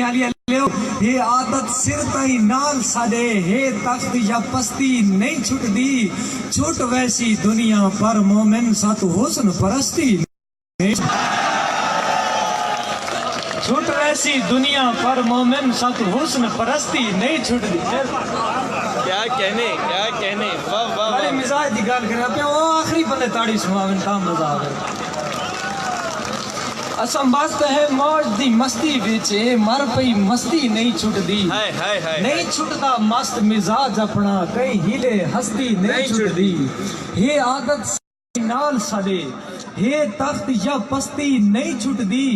علی یہ عادت سر تائی نال سادے ہے تخت یا پستی نہیں چھٹ دی چھٹ ویسی دنیا پر مومن ساتھ حسن پرستی چھٹ ویسی دنیا پر مومن ساتھ حسن پرستی نہیں چھٹ دی کیا کہنے واہ واہ بڑے مزاج دی گل کرنا پیا وہ آخری بندے تاڑی سناون تا مزہ آوے اساں مست ہے موج دی مستی وچ مر پئی مستی نہیں چھٹ دی نہیں چھٹدا مست مزاج اپنا کئی ہیلے ہستی نہیں چھٹ دی یہ عادت نال سدے یہ تخت یا پستی نہیں چھٹ دی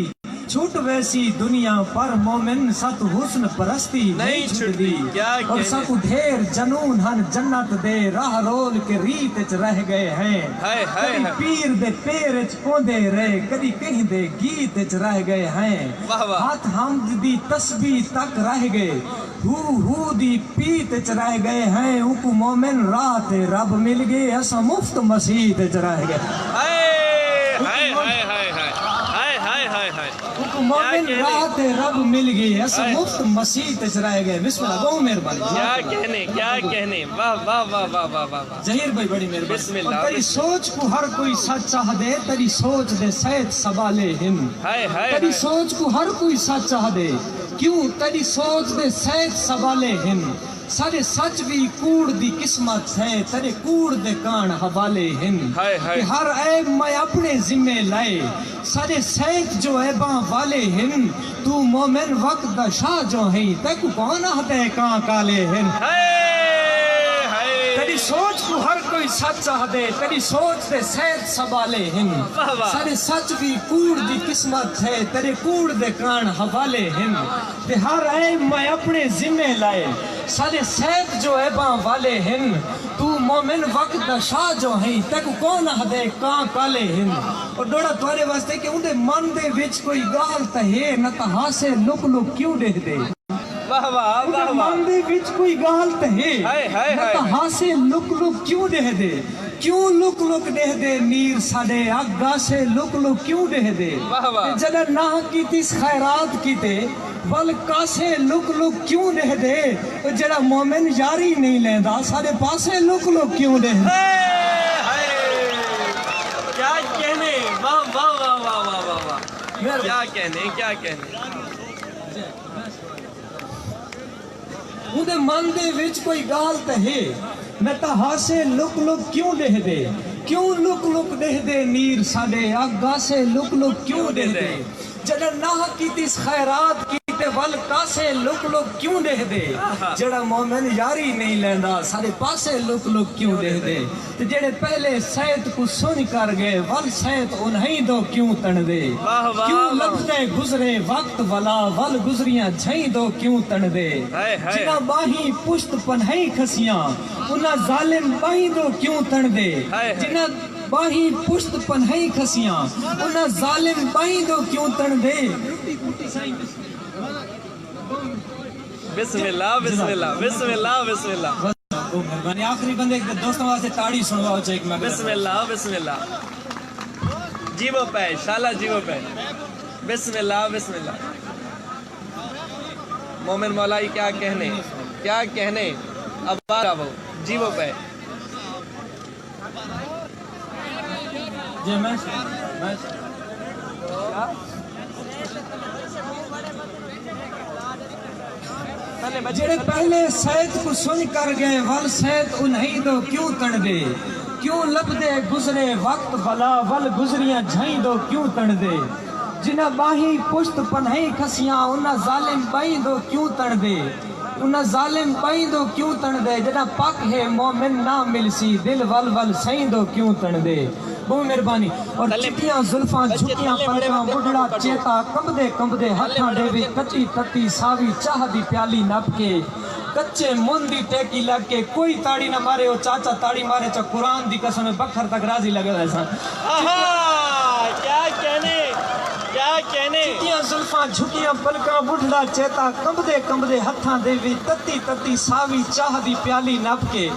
چھٹ ویسی دنیا پر مومن ست حسن پرستی نہیں چھٹ دی اور سکو ڈھیر جنون ہن جنت دے راہ رول کے ریت چ رہ گئے ہیں کدی پیر دے پیر چ پوندے رہے کدی کہیں دے گیت چ رہ گئے ہیں ہاتھ حمد دی تسبیح تک رہ گئے ہو دی پیت چ رہ گئے ہیں ان کو مومن رات رب مل گئے ایسا مفت مسیح چ رہ گئے مومن رات رب مل گئی ایسا مفت مسیح تج رہ گئے بسم اللہ بہت مہربانی کیا کہنے واہ واہ واہ واہ واہ واہ ظہیر بھائی بڑی مہربانی اور تیری سوچ کو ہر کوئی سچ چاہ دے تیری سوچ دے سید سوالے ہم تیری سوچ کو ہر کوئی سچ چاہ دے کیوں تیری سوچ دے سید سوالے ہم سارے سچ بھی کوڑ دی قسمت ہے تیرے کوڑ دے کان حوالے ہیں کہ ہر عیب میں اپنے ذمہ لائے سارے سیک جو عیباں والے ہیں تو مومن وقت دا شاہ جو ہیں تیکو کون آتے کان کالے ہیں تیری سوچ کو ہر کوئی سچ چاہ دے تیری سوچ دے سید سوالے ہیں سارے سچ بھی کوڑ دی قسمت ہے تیرے کوڑ دے کان حوالے ہیں کہ ہر عیب میں اپنے ذمہ لائے سارے سید جو عیباں والے ہیں تو مومن وقت دا شاہ جو ہیں تیکو کون آدھے کان کالے ہیں اور ڈوڑا توارے واسطے کہ اندے من دے وچ کوئی گال تہے نہ تہا سے لک لک کیوں دے دے من دے وچ کوئی گال تہے نہ تہا سے لک لک کیوں دے دے کیوں لک لک دے دے نیر ساڑے آگا سے لک لک کیوں دے دے جدہ نہ کی تیس خیرات کی تے بلکہ سے لک لک کیوں دے دے جڑا مومن یاری نہیں لیندہ سارے پاسے لک لک کیوں دے دے کیا کہنے واہ واہ واہ واہ واہ واہ کیا کہنے اندے من دے وچ کوئی گال تہے میں تہا سے لک لک کیوں دے دے کیوں لک لک دے دے نیر ساڑے آگا سے لک لک کیوں دے دے جڑا نہ کی تیس خیرات کی ول کاسے لک لک کیوں دے دے جڑا مومن یاری نہیں لیندہ سارے پاسے لک لک کیوں دے دے جڑے پہلے سید کو سن کر گئے ول سید انہیں دو کیوں تن دے کیوں لگتے گزرے وقت والا ول گزریاں جھیں دو کیوں تن دے جنہ باہی پشت پنہیں کھسیاں انہ ظالم باہی دو کیوں تن دے جنہ باہی پشت پنہیں کھسیاں انہ ظالم باہی دو کیوں تن دے بسم اللہ بسم اللہ بسم اللہ بسم اللہ میں آخری بندے دوستوں واسطے تاڑی سنواؤ چاہیے میں بسم اللہ جیو پہ شالہ جیو پہ بسم اللہ مومن مولائی کیا کہنے اب بارا وہ جیو پہ جی میں جڑے پہلے سید کو سن کر گئے ول سید انہیں دو کیوں تن دے کیوں لب دے گزرے وقت بلا ول گزریاں جھائیں دو کیوں تن دے جنہ باہی پشت پنہیں کھسیاں انہ ظالم بائی دو کیوں تن دے انہ ظالم بائی دو کیوں تن دے جنہ پاک ہے مومن نہ مل سی دل ول ول سائیں دو کیوں تن دے بہت مہربانی اور چٹیاں زلفاں جھکیاں پلکاں بڑھڑا چیتا کمب دے ہتھاں دے وچ کچی تتی ساوی چاہ دی پیالی نپ کے کچے موندی ٹیکی لگ کے کوئی تاڑی نہ مارے او چاچا تاڑی مارے چا قرآن دی قسم بکھر تک راضی لگے ایسا کیا کہنے چٹیاں زلفاں جھکیاں پلکاں بڑھڑا چیتا کمب دے ہتھاں دے وچ تتی تتی ساوی چاہ دی پیالی نپ کے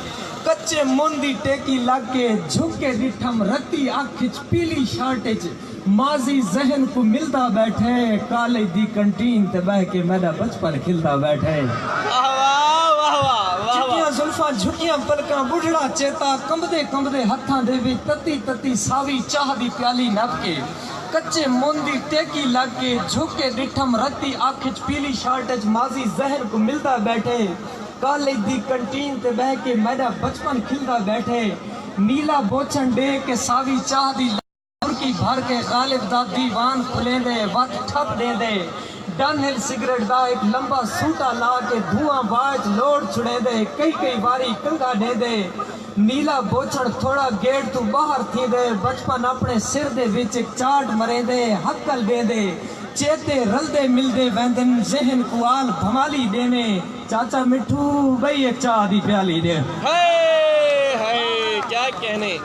کچے موندی ٹیکی لگ کے جھک کے ڈٹھم رتی آنکھ چ پیلی شارٹ چ ماضی ذہن کو ملتا بیٹھے کالج دی کنٹین تے بہ کے میرا بچپن کھلتا بیٹھے واہ واہ واہ واہ واہ چٹیاں زلفاں جھٹیاں پلکاں بڑھڑا چیتا کمبدے کمبدے ہتھاں دے وچ تتی تتی ساوی چاہ دی پیالی نپ کے کچے مون دی ٹیکی لگ کے جھک کے ڈٹھم رتی آنکھ پیلی شارٹ وچ ماضی ذہن کو ملتا بیٹھے کالج دی کنٹین تے بہ کے میرا بچپن کھلتا بیٹھے نیلا بوچھن دے کے ساوی چاہ دی کی بھر کے غالب دا دیوان کھلیں دے وقت ٹھپ دے دے ڈن ہل سگریٹ دا ایک لمبا سوٹا لا کے دھواں باج لوڑ چھڑے دے کئی واری کنگا دے دے نیلا بوچھڑ تھوڑا گیٹ تو باہر تھی دے بچپن اپنے سر دے وچ ایک چاٹ مرے دے حقل دے دے چیتے رلدے ملدے ویندن ذہن کو آل بھمالی دینے چاچا مٹھو بھئی ایک چاہ دی پیالی دے ہائے ہائے کیا کہنے